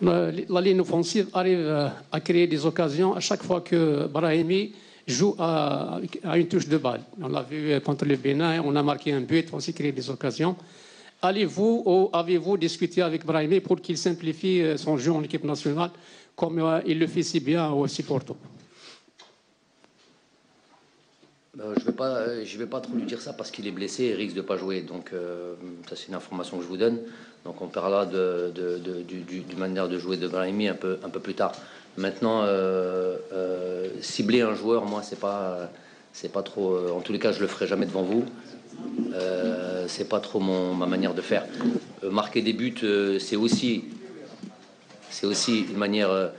La ligne offensive arrive à créer des occasions à chaque fois que Brahimi joue à une touche de balle. On l'a vu contre le Bénin, on a marqué un but, on s'est créé des occasions. Allez-vous ou avez-vous discuté avec Brahimi pour qu'il simplifie son jeu en équipe nationale comme il le fait si bien aussi Porto? Je vais pas trop lui dire ça parce qu'il est blessé et risque de pas jouer. Donc ça c'est une information que je vous donne. Donc on parlera du manière de jouer de Brahimi un peu plus tard. Maintenant cibler un joueur, moi c'est pas trop. En tous les cas, je le ferai jamais devant vous. C'est pas trop ma manière de faire. Marquer des buts, c'est aussi une manière,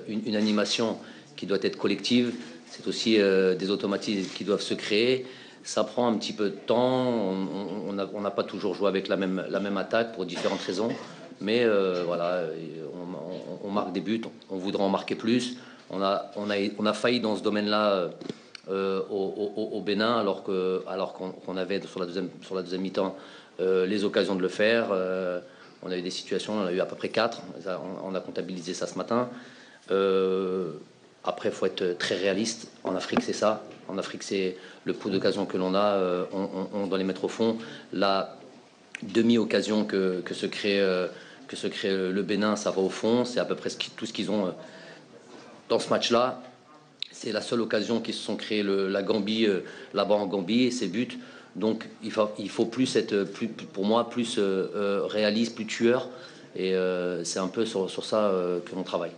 une animation qui doit être collective. C'est aussi des automatismes qui doivent se créer. Ça prend un petit peu de temps. On n'a pas toujours joué avec la même attaque pour différentes raisons. Mais voilà, on marque des buts. On voudra en marquer plus. On a failli dans ce domaine-là au Bénin, alors qu'on avait sur la deuxième mi-temps les occasions de le faire. On a eu des situations, on en a eu à peu près 4. On a comptabilisé ça ce matin. Après, il faut être très réaliste. En Afrique, c'est ça. En Afrique, c'est le peu d'occasions que l'on a, on doit les mettre au fond. La demi-occasion que se crée le Bénin, ça va au fond. C'est à peu près tout ce qu'ils ont dans ce match-là. C'est la seule occasion qu'ils se sont créés, la Gambie, là-bas en Gambie, et ses buts. Donc, il faut plus être, pour moi, plus réaliste, plus tueur. Et c'est un peu sur ça que l'on travaille.